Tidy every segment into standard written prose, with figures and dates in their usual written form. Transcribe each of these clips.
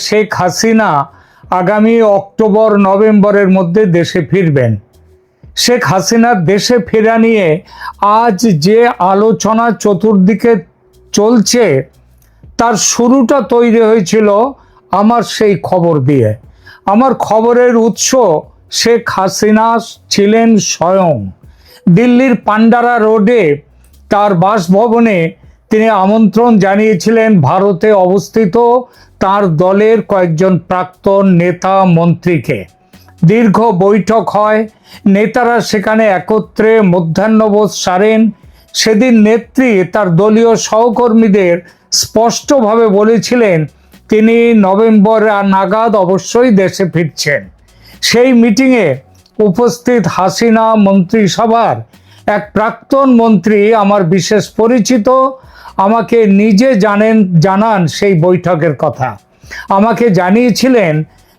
শেখ হাসিনা আগামী অক্টোবর নভেম্বরের মধ্যে দেশে ফিরবেন। শেখ হাসিনার দেশে ফেরা নিয়ে আজ যে আলোচনা চতুর্দিকে চলছে তার শুরুটা তৈরি হয়েছিল আমার সেই খবর দিয়ে। আমার খবরের উৎস শেখ হাসিনা ছিলেন স্বয়ং। দিল্লির পান্ডারা রোডে তার বাসভবনে তিনি আমন্ত্রণ জানিয়েছিলেন ভারতে অবস্থিত তার দলের কয়েকজন প্রাক্তন নেতা মন্ত্রীকে। দীর্ঘ বৈঠক হয়, নেতারা সেখানে একত্রে মধ্যাহ্নভোজ সারেন। সেদিন নেত্রী তার দলীয় সহকর্মীদের স্পষ্টভাবে বলেছিলেন তিনি নভেম্বর নাগাদ অবশ্যই দেশে ফিরছেন। সেই মিটিংয়ে উপস্থিত হাসিনা মন্ত্রিসভার এক প্রাক্তন মন্ত্রী, আমার বিশেষ পরিচিত, আমাকে নিজে জানান সেই বৈঠকের কথা। আমাকে জানিয়েছিলেন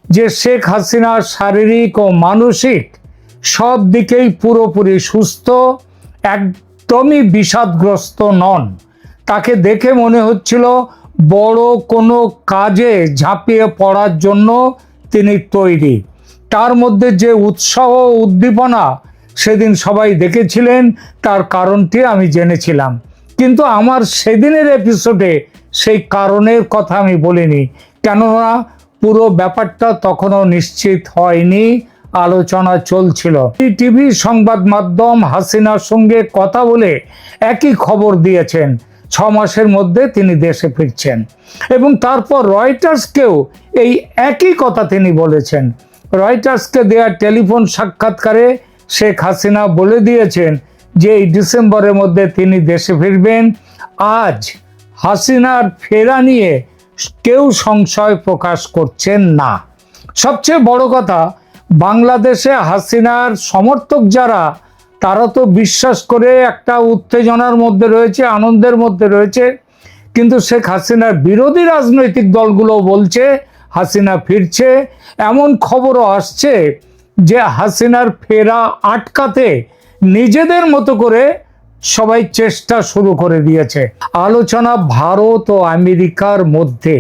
যে শেখ হাসিনা শারীরিক ও মানসিক সব দিকেই পুরোপুরি সুস্থ, একদমই বিষাদগ্রস্ত নন। তাকে দেখে মনে হচ্ছিল বড় কোনো কাজে ঝাঁপিয়ে পড়ার জন্য তিনি তৈরি। তার মধ্যে যে উৎসাহ উদ্দীপনা সেদিন সবাই দেখেছিলেন, তার কারণটি আমি জেনেছিলাম। কিন্তু আমার সেদিনের এপিসোডে সেই কারণের কথা আমি বলিনি, কেননা পুরো ব্যাপারটা তখনও নিশ্চিত হয়নি, আলোচনা চলছিল। টিভি সংবাদ মাধ্যম হাসিনার সঙ্গে কথা বলে একই খবর দিয়েছেন 6 মাসের মধ্যে তিনি দেশে ফিরছেন, এবং তারপর রয়টার্সকেও এই একই কথা তিনি বলেছেন। রয়টার্সকে দেওয়া টেলিফোন সাক্ষাৎকারে শেখ হাসিনা বলে দিয়েছেন যে এই ডিসেম্বরের মধ্যে তিনি দেশে ফিরবেন। আজ হাসিনার ফেরা নিয়ে কেউ সংশয় প্রকাশ করছেন না। সবচেয়ে বড় কথা, বাংলাদেশে হাসিনার সমর্থক যারা, তারা তো বিশ্বাস করে একটা উত্তেজনার মধ্যে রয়েছে, আনন্দের মধ্যে রয়েছে। কিন্তু শেখ হাসিনার বিরোধী রাজনৈতিক দলগুলো বলছে হাসিনা ফিরছে। এমন খবরও আসছে যে হাসিনার ফেরা আটকাতে নিজেদের মতো করে সবাই চেষ্টা শুরু করে দিয়েছে। আলোচনা ভারত ও আমেরিকার মধ্যে,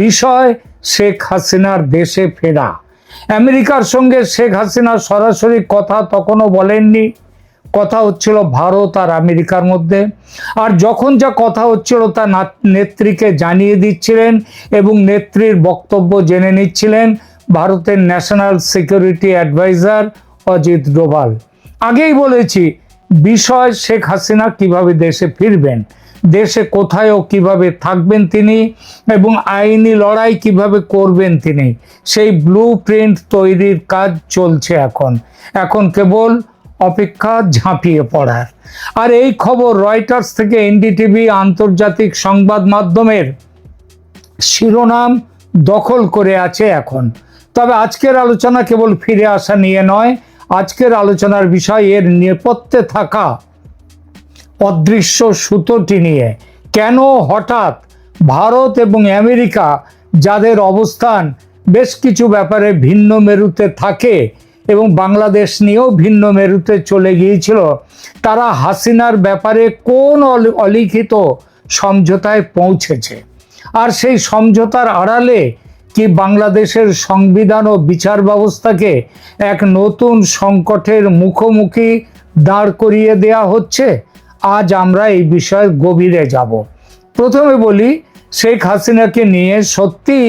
বিষয় শেখ হাসিনার দেশে ফেরা। আমেরিকার সঙ্গে শেখ হাসিনা সরাসরি কথা তখনও বলেননি, কথা হচ্ছিল ভারত আর আমেরিকার মধ্যে। আর যখন যা কথা হচ্ছিল তা নেত্রীকে জানিয়ে দিচ্ছিলেন এবং নেত্রীর বক্তব্য জেনে নিচ্ছিলেন ভারতের national security adviser Ajit Doval. আগেই বলেছি, বিষয় শেখ হাসিনা কিভাবে দেশে ফিরবেন, দেশে কোথায় ও কিভাবে থাকবেন তিনি, এবং আইনি লড়াই কিভাবে করবেন তিনি, সেই ব্লু প্রিন্ট তৈরির কাজ চলছে এখন কেবল অপেক্ষা ঝাঁপিয়ে পড়ার। আর এই খবর রয়টার্স থেকে এনডিটিভি আন্তর্জাতিক সংবাদ মাধ্যমের শিরোনাম দখল করে আছে এখন। তবে আজকের আলোচনা কেবল ফিরে আসা নিয়ে নয়, আজকের আলোচনার বিষয় এর নেপথ্যে থাকা অদৃশ্য সুতোটি নিয়ে। কেন হঠাৎ ভারত এবং আমেরিকা, যাদের অবস্থান বেশ কিছু ব্যাপারে ভিন্ন মেরুতে থাকে এবং বাংলাদেশ নিয়েও ভিন্ন মেরুতে চলে গিয়েছিল, তারা হাসিনার ব্যাপারে কোন অলিখিত সমঝোতায় পৌঁছেছে? আর সেই সমঝোতার আড়ালে কি বাংলাদেশের সংবিধান ও বিচার ব্যবস্থাকে এক নতুন সংকটের মুখোমুখি দাঁড় করিয়ে দেয়া হচ্ছে? আজ আমরা এই বিষয়ে গভীরে যাব। প্রথমে বলি, শেখ হাসিনাকে নিয়ে সত্যি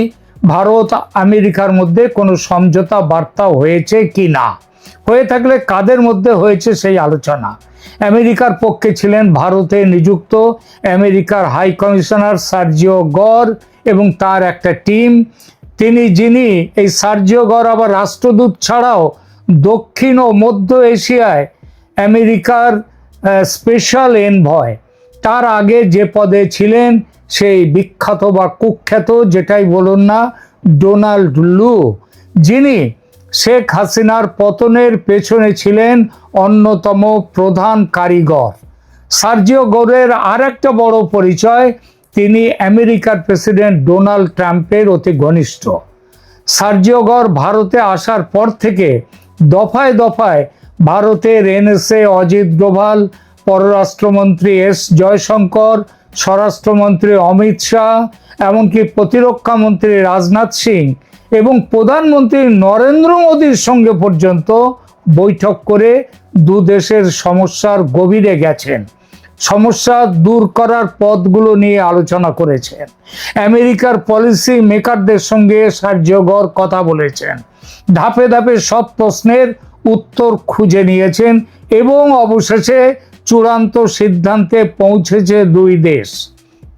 ভারত আমেরিকার মধ্যে কোনো সমঝোতা বার্তা হয়েছে কি না, হয়ে থাকলে কাদের মধ্যে হয়েছে সেই আলোচনা। আমেরিকার পক্ষে ছিলেন ভারতে নিযুক্ত আমেরিকার হাই কমিশনার সার্জিও গর এবং তার একটা টিম। যিনি এই সার্জিও গর আবার রাষ্ট্রদূত ছাড়াও দক্ষিণ ও মধ্য এশিয়ায় আমেরিকার স্পেশাল এনভয়। তার আগে যে পদে ছিলেন সেই বিখ্যাত বা কুখ্যাত, যেটাই বলুন না, ডোনাল্ড লু, যিনি শেখ হাসিনার পতনের পেছনে ছিলেন অন্যতম প্রধান কারিগর। সার্জিও গরের আর একটা বড় পরিচয়, তিনি আমেরিকার প্রেসিডেন্ট ডোনাল্ড ট্রাম্পের অতি ঘনিষ্ঠ। সার্জিও গর ভারতে আসার পর থেকে দফায় দফায় ভারতের এনএসএ অজিত ডোভাল, পররাষ্ট্রমন্ত্রী এস জয়শঙ্কর, স্বরাষ্ট্রমন্ত্রী অমিত শাহ এমনকি প্রতিরক্ষা মন্ত্রী রাজনাথ সিং এবং প্রধানমন্ত্রী নরেন্দ্র মোদীর সঙ্গে পর্যন্ত বৈঠক করে দু দেশের সমস্যার গভীরে গেছেন, সমস্যা দূর করার পথগুলো নিয়ে আলোচনা করেছেন, আমেরিকার পলিসি মেকারদের সঙ্গে সাহায্যকর কথা বলেছেন, ধাপে ধাপে সব প্রশ্নের উত্তর খুঁজে নিয়েছেন এবং অবশেষে চূড়ান্ত সিদ্ধান্তে পৌঁছেছে দুই দেশ।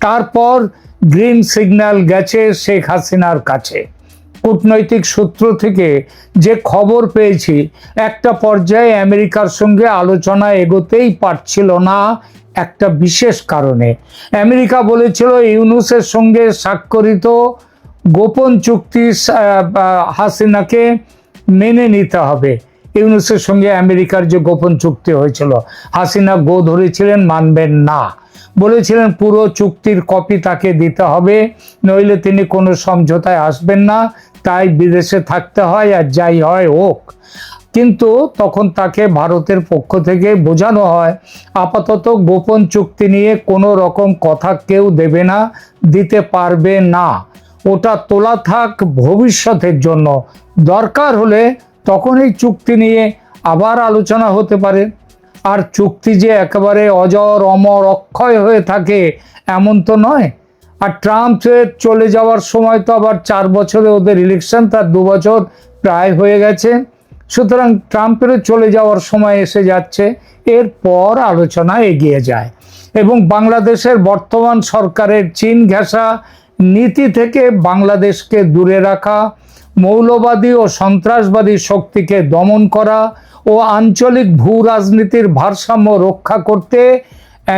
তারপর গ্রিন সিগন্যাল গেছে শেখ হাসিনার কাছে। কূটনৈতিক সূত্র থেকে যে খবর পেয়েছি, একটা পর্যায়ে আমেরিকার সঙ্গে আলোচনা এগোতেই পারছিল না একটা বিশেষ কারণে। আমেরিকা বলেছিল ইউনূসের সঙ্গে স্বাক্ষরিত গোপন চুক্তি হাসিনাকে মেনে নিতে হবে। ইউনূসের সঙ্গে আমেরিকার যে গোপন চুক্তি হয়েছিল, হাসিনা গো ধরেছিলেন, মানবেন না, বলেছিলেন পুরো চুক্তির কপি তাকে দিতে হবে, নইলে তিনি কোনো সমঝোতায় আসবেন না, তাই বিদেশে থাকতে হয়, আর যাই হয় হোক। কিন্তু তখন তাকে ভারতের পক্ষ থেকে বোঝানো হয় আপাতত গোপন চুক্তি নিয়ে কোনো রকম কথা কেউ দেবে না, দিতে পারবে না, ওটা তোলা থাক ভবিষ্যতের জন্য, দরকার হলে তখন এই চুক্তি নিয়ে আবার আলোচনা হতে পারে। আর চুক্তি যে একেবারে অজর অমর অক্ষয় হয়ে থাকে এমন তো নয়। আর ট্রাম্পের চলে যাওয়ার সময় তো আবার 4 বছরে ওদের ইলেকশন, তার 2 বছর প্রায় হয়ে গেছে, সুতরাং ট্রাম্পের চলে যাওয়ার সময় এসে যাচ্ছে, এরপর আলোচনা এগিয়ে যায়। এবং বাংলাদেশের বর্তমান সরকারের চীন ঘেঁষা নীতি থেকে বাংলাদেশকে দূরে রাখা, মৌলবাদী ও সন্ত্রাসবাদী শক্তিকে দমন করা ও আঞ্চলিক ভূ রাজনীতির ভারসাম্য রক্ষা করতে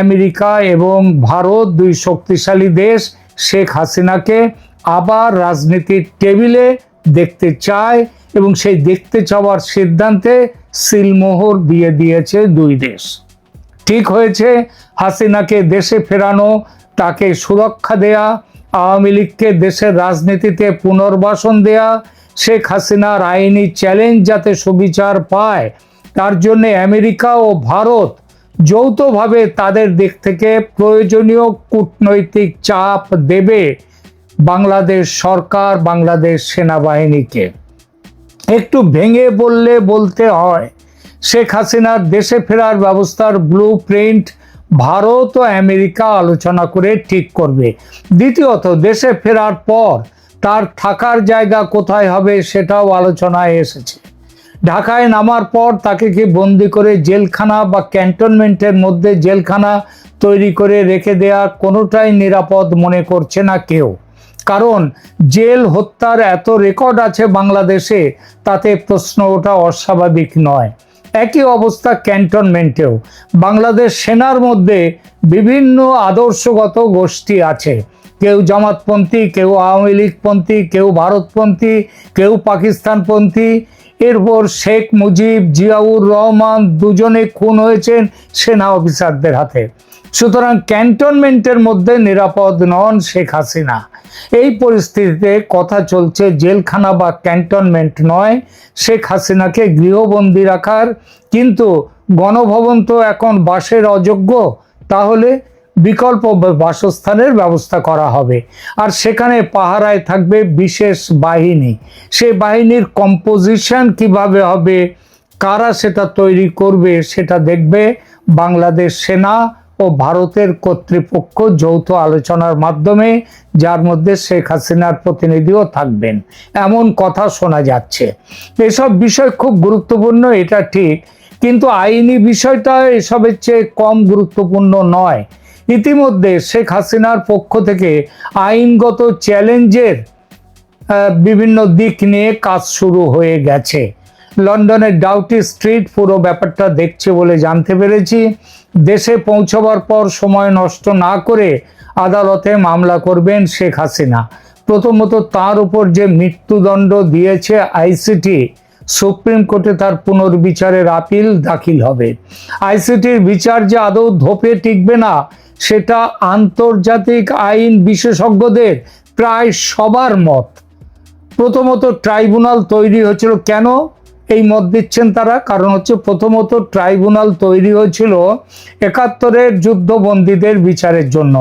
আমেরিকা এবং ভারত, দুই শক্তিশালী দেশ, শেখ হাসিনাকে আবার রাজনীতির টেবিলে দেখতে চায় এবং সেই দেখতে চাওয়ার সিদ্ধান্তে সিলমোহর দিয়ে দিয়েছে দুই দেশ। ঠিক হয়েছে হাসিনাকে দেশে ফেরানো, তাকে সুরক্ষা দেয়া, আওয়ামী লীগকে দেশের রাজনীতিতে পুনর্বাসন দেয়া, শেখ হাসিনার আইনি চ্যালেঞ্জ যাতে সুবিচার পায় তার জন্য আমেরিকা ও ভারত যৌথভাবে তাদের দিক থেকে প্রয়োজনীয় কূটনৈতিক চাপ দেবে বাংলাদেশ সরকার, বাংলাদেশ সেনাবাহিনীকে। একটু ভেঙে বলতে হয়, শেখ হাসিনার দেশে ফেরার ব্যবস্থার ব্লু প্রিন্ট ভারত ও আমেরিকা আলোচনা করে ঠিক করবে। দ্বিতীয়ত, দেশে ফেরার পর তার থাকার জায়গা কোথায় হবে সেটাও আলোচনায় এসেছে। ঢাকায় নামার পর তাকে কি বন্দি করে জেলখানা বা ক্যান্টনমেন্টের মধ্যে জেলখানা তৈরি করে রেখে দেয়া কোনোটাই নিরাপদ মনে করছে না কেউ। কারণ জেল হত্যার এত রেকর্ড আছে বাংলাদেশে, তাতে প্রশ্ন ওঠা অস্বাভাবিক নয়। একই অবস্থা ক্যান্টনমেন্টেও। বাংলাদেশ সেনার মধ্যে বিভিন্ন আদর্শগত গোষ্ঠী আছে, কেউ জামাতপন্থী, কেউ আওয়ামী লীগপন্থী, কেউ ভারতপন্থী, কেউ পাকিস্তানপন্থী। এরপর শেখ মুজিব, জিয়াউর রহমান দুজনে খুন হয়েছেন সেনা অফিসারদের হাতে। সুতরাং ক্যান্টনমেন্টের মধ্যে নিরাপদ নন শেখ হাসিনা। এই পরিস্থিতিতে কথা চলছে জেলখানা বা ক্যান্টনমেন্ট নয়, শেখ হাসিনাকে গৃহবন্দী রাখার। কিন্তু গণভবন তো এখন বাসের অযোগ্য, তাহলে বিকল্প বাসস্থানের ব্যবস্থা করা হবে। আর সেখানে পাহারায় থাকবে বিশেষ বাহিনী। সেই বাহিনীর কম্পোজিশন কিভাবে হবে, কারা সেটা তৈরি করবে, সেটা দেখবে বাংলাদেশ সেনা ও ভারতের কর্তৃপক্ষ যৌথ আলোচনার মাধ্যমে, যার মধ্যে শেখ হাসিনার প্রতিনিধিও থাকবেন, এমন কথা শোনা যাচ্ছে। এসব বিষয় খুব গুরুত্বপূর্ণ, এটা ঠিক, কিন্তু আইনি বিষয়টা এসবের চেয়ে কম গুরুত্বপূর্ণ নয়। ইতিমধ্যে শেখ হাসিনার পক্ষ থেকে আইনগত চ্যালেঞ্জের বিভিন্ন দিক নিয়ে কাজ শুরু হয়ে গেছে। লন্ডনের ডাউটি স্ট্রিট পুরো ব্যাপারটা দেখছে বলে জানতে পেরেছি। দেশে পৌঁছবার পর সময় নষ্ট না করে আদালতে মামলা করবেন শেখ হাসিনা। প্রথমত তার উপর যে মৃত্যুদণ্ড দিয়েছে আইসিটি, সুপ্রিম কোর্টে তার পুনর্বিচারের আপিল দাখিল হবে। আইসিটির বিচার যে আদৌ ধোপে টিকবে না সেটা আন্তর্জাতিক আইন বিশেষজ্ঞদের প্রায় সবার মত। প্রথমত ট্রাইব্যুনাল তৈরি হয়েছিল কেন? এই মত দিচ্ছেন তারা? কারণ হচ্ছে প্রথমত ট্রাইব্যুনাল তৈরি হয়েছিল ৭১-এর যুদ্ধবন্দীদের বিচারের জন্য,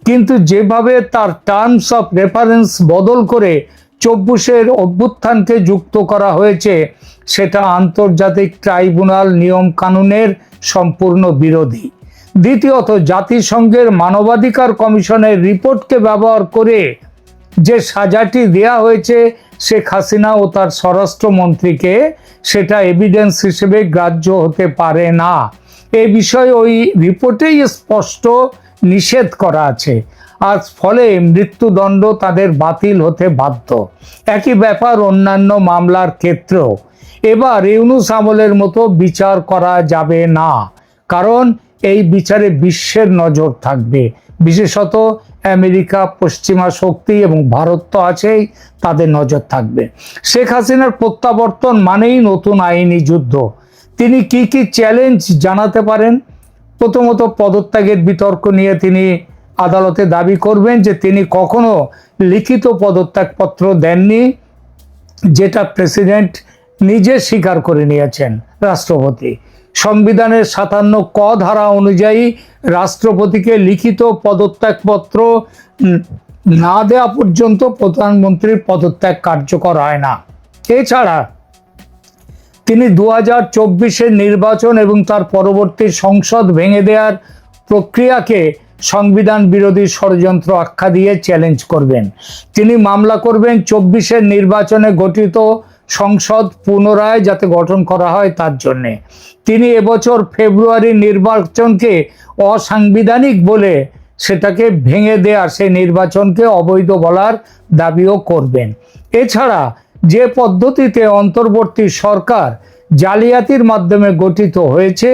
কিন্তু যেভাবে তার টার্মস অফ রেফারেন্স বদল করে ২৪-এর অভ্যুত্থানকে যুক্ত করা হয়েছে, সেটা আন্তর্জাতিক ট্রাইব্যুনাল নিয়ম কানুনের সম্পূর্ণ বিরোধী। দ্বিতীয়ত, জাতিসংঘের মানবাধিকার কমিশনের রিপোর্টকে ব্যবহার করে যে সাজাটি দেয়া হয়েছে শেখ হাসিনা ও তার স্বরাষ্ট্রমন্ত্রীকে, সেটা এভিডেন্স হিসেবে গ্রাহ্য হতে পারে না। এই বিষয়ে ওই রিপোর্টেই স্পষ্ট নিষেধ করা আছে, আর ফলে মৃত্যুদণ্ড তাদের বাতিল হতে বাধ্য। একই ব্যাপার অন্যান্য মামলার ক্ষেত্রেও। এবার ইউনূস আমলের মতো বিচার করা যাবে না, কারণ এই বিচারে বিশ্বের নজর থাকবে, বিশেষত আমেরিকা, পশ্চিমা শক্তি এবং ভারত তো আছেই, তাদের নজর থাকবে। শেখ হাসিনার প্রত্যাবর্তন মানেই নতুন আইনি যুদ্ধ। তিনি কি কি চ্যালেঞ্জ জানাতে পারেন? প্রথমত, পদত্যাগের বিতর্ক নিয়ে তিনি আদালতে দাবি করবেন যে তিনি কখনো লিখিত পদত্যাগপত্র দেননি, যেটা প্রেসিডেন্ট নিজে স্বীকার করে নিয়েছেন, রাষ্ট্রপতি। সংবিধানের ৫৭ ক ধারা অনুযায়ী রাষ্ট্রপতিকে লিখিত পদত্যাগপত্র না দেওয়া পর্যন্ত প্রধানমন্ত্রীর পদত্যাগ কার্যকর হয় না। এছাড়া তিনি ২০২৪-এর নির্বাচন এবং তার পরবর্তী সংসদ ভেঙে দেওয়ার প্রক্রিয়াকে সংবিধান বিরোধী ষড়যন্ত্র আখ্যা দিয়ে চ্যালেঞ্জ করবেন। তিনি মামলা করবেন ২৪-এর নির্বাচনে গঠিত সংসদ পুনরায় যাতে গঠন করা হয় তার জন্যে। তিনি এবছর ফেব্রুয়ারির নির্বাচনকে অসাংবিধানিক বলে সেটাকে ভেঙে দেওয়ার, সেই নির্বাচনকে অবৈধ বলার দাবিও করবেন। এছাড়া যে পদ্ধতিতে অন্তর্বর্তী সরকার জালিয়াতির মাধ্যমে গঠিত হয়েছে,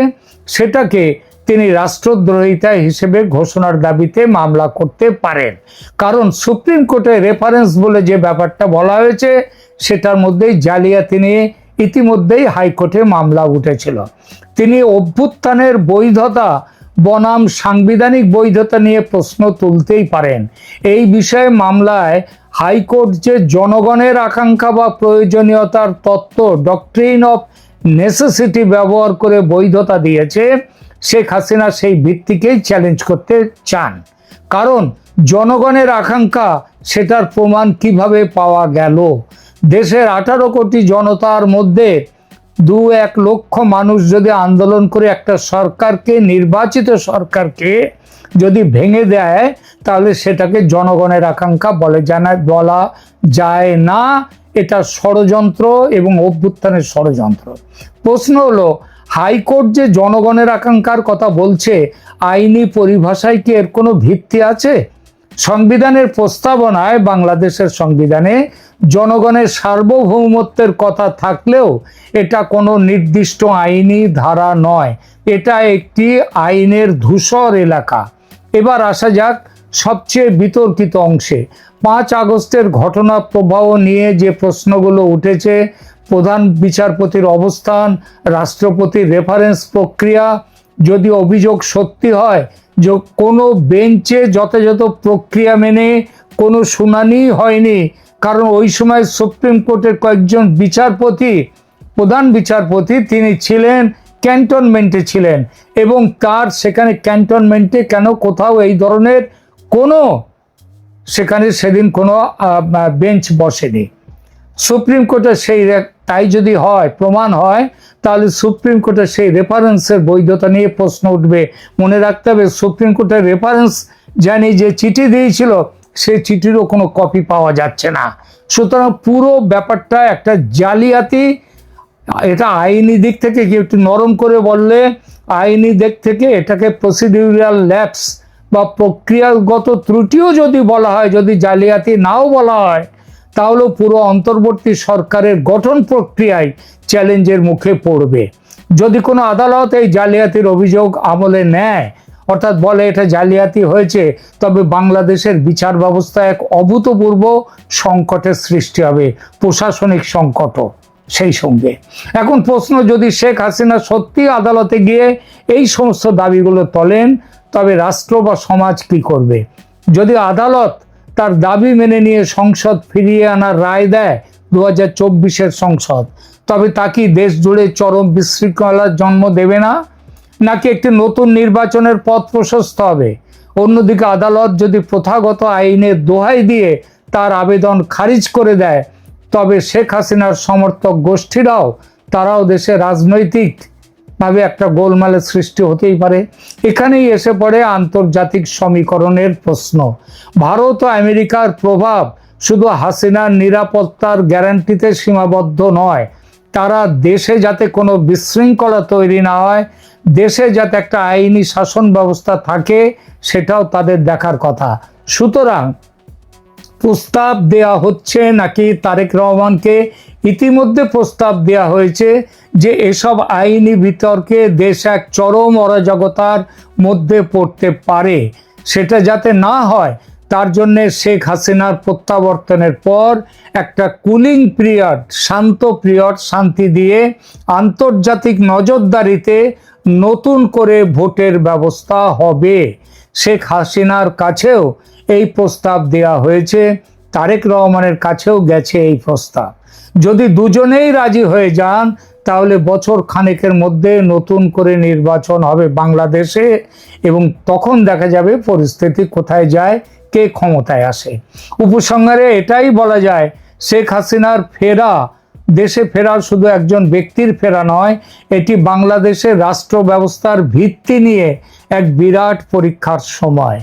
সেটাকে তিনি রাষ্ট্রদ্রোহিতা হিসেবে ঘোষণার দাবিতে মামলা করতে পারেন। কারণ সুপ্রিম কোর্টে রেফারেন্স বলে যে ব্যাপারটা বলা হয়েছে, সেটার মধ্যেই জালিয়াতি নিয়ে ইতিমধ্যেই হাইকোর্টে মামলা উঠেছিল। তিনি অভ্যুত্থানের বৈধতা বনাম সাংবিধানিক বৈধতা নিয়ে প্রশ্ন তুলতেই পারেন। এই বিষয়ে মামলায় হাইকোর্ট যে জনগণের আকাঙ্ক্ষা বা প্রয়োজনীয়তার তত্ত্ব, ডক্ট্রিন অফ নেসেসিটি ব্যবহার করে বৈধতা দিয়েছে, শেখ হাসিনা সেই ভিত্তিকেই চ্যালেঞ্জ করতে চান। কারণ জনগণের আকাঙ্ক্ষা, সেটার প্রমাণ কিভাবে পাওয়া গেল? দেশের ১৮ কোটি জনতার মধ্যে ২-১ লক্ষ মানুষ যদি আন্দোলন করে একটা সরকারকে, নির্বাচিত সরকারকে যদি ভেঙে দেয়, তাহলে সেটাকে জনগণের আকাঙ্ক্ষা বলা যায় না। এটা ষড়যন্ত্র এবং অভ্যুত্থানের ষড়যন্ত্র। প্রশ্ন হলো, হাইকোর্ট যে জনগণের আকাঙ্ক্ষার কথা বলছে, আইনি পরিভাষায় কি এর কোনো ভিত্তি আছে? সংবিধানের প্রস্তাবনায়, বাংলাদেশের সংবিধানে জনগণের সার্বভৌমত্বের কথা থাকলেও এটা কোনো নির্দিষ্ট আইনি ধারা নয়, এটা একটি আইনের ধূসর এলাকা। এবার আসা যাক সবচেয়ে বিতর্কিত অংশে। ৫ আগস্টের ঘটনা প্রবাহ নিয়ে যে প্রশ্নগুলো উঠেছে, প্রধান বিচারপতির অবস্থান, রাষ্ট্রপতির রেফারেন্স প্রক্রিয়া, যদি অভিযোগ সত্যি হয় যে কোনো বেঞ্চে যথাযথ প্রক্রিয়া মেনে কোনো শুনানি হয়নি, কারণ ওই সময় সুপ্রিম কোর্টের কয়েকজন বিচারপতি, প্রধান বিচারপতি তিনি ছিলেন ক্যান্টনমেন্টে ছিলেন, এবং তার সেখানে ক্যান্টনমেন্টে কেন কোথাও এই ধরনের কোনো, সেখানে সেদিন কোনো বেঞ্চ বসেনি। সুপ্রিম কোর্টের সেই, তাই যদি হয়, প্রমাণ হয়, তাহলে সুপ্রিম কোর্টের সেই রেফারেন্সের বৈধতা নিয়ে প্রশ্ন উঠবে। মনে রাখতে হবে, সুপ্রিম কোর্টের রেফারেন্স জানি যে চিঠি দিয়েছিল, সেই চিঠিরও কোনো কপি পাওয়া যাচ্ছে না। সুতরাং পুরো ব্যাপারটা একটা জালিয়াতি। এটা আইনি দিক থেকে কি একটু নরম করে বললে, আইনি দিক থেকে এটাকে প্রসিডিউরাল ল্যাপস বা প্রক্রিয়াগত ত্রুটিও যদি বলা হয়, যদি জালিয়াতি নাও বলা হয়, তাহলে পুরো অন্তর্বর্তী সরকারের গঠন প্রক্রিয়ায় চ্যালেঞ্জের মুখে পড়বে। যদি কোনো আদালত এই জালিয়াতির অভিযোগ আমলে নেয়, অর্থাৎ বলে এটা জালিয়াতি হয়েছে, তবে বাংলাদেশের বিচার ব্যবস্থা এক অভূতপূর্ব সংকটের সৃষ্টি হবে, প্রশাসনিক সংকটও সেই সঙ্গে। এখন প্রশ্ন, যদি শেখ হাসিনা সত্যি আদালতে গিয়ে এই সমস্ত দাবিগুলো তোলেন, তবে রাষ্ট্র বা সমাজ কি করবে? যদি আদালত তার দাবি মেনে নিয়ে সংসদ ফিরিয়ে আনার রায় দেয়, 2024-এর সংসদ, তবে তা কি দেশ জুড়ে চরম বিশৃঙ্খলার জন্ম দেবে না, নাকি একটি নতুন নির্বাচনের পথ প্রশস্ত হবে? অন্যদিকে আদালত যদি প্রথাগত আইনের দোহাই দিয়ে তার আবেদন খারিজ করে দেয়, তবে শেখ হাসিনার সমর্থক গোষ্ঠীরাও তারাও দেশে রাজনৈতিকভাবে একটা গোলমালের সৃষ্টি হতেই পারে। এখানেই এসে পড়ে আন্তর্জাতিক সমীকরণের প্রশ্ন। ভারত ও আমেরিকার প্রভাব শুধু হাসিনার নিরাপত্তার গ্যারান্টিতে সীমাবদ্ধ নয়, তারা দেশে যাতে কোনো বিশৃঙ্খলা তৈরি না হয়, দেশে যাতে একটা আইনি শাসন ব্যবস্থা থাকে, সেটাও তাদের দেখার কথা। সুতরাং প্রস্তাব দেয়া হচ্ছে নাকি তারেক রহমানকে ইতিমধ্যে প্রস্তাব দেয়া হয়েছে যে এসব আইনি বিতর্কে দেশ এক চরম অরাজকতার মধ্যে পড়তে পারে, সেটা যাতে না হয় তার জন্য শেখ হাসিনার প্রত্যাবর্তনের পর একটা কুলিং পিরিয়ড, শান্ত পিরিয়ড, শান্তি দিয়ে আন্তর্জাতিক নজরদারিতে নতুন করে ভোটের ব্যবস্থা হবে। শেখ হাসিনার কাছেও এই প্রস্তাব দেয়া হয়েছে, তারেক রহমানের কাছেও গেছে এই প্রস্তাব। যদি দুজনেই রাজি হয়ে যান, তাহলে বছর খানেকের মধ্যে নতুন করে নির্বাচন হবে বাংলাদেশে, এবং তখন দেখা যাবে পরিস্থিতি কোথায় যায়, কে ক্ষমতায় আসে। উপসংহারে এটাই বলা যায়, শেখ হাসিনার ফেরা, দেশে ফেরার শুধু একজন ব্যক্তির ফেরা নয়, এটি বাংলাদেশের রাষ্ট্র ব্যবস্থার ভিত্তি নিয়ে এক বিরাট পরীক্ষার সময়।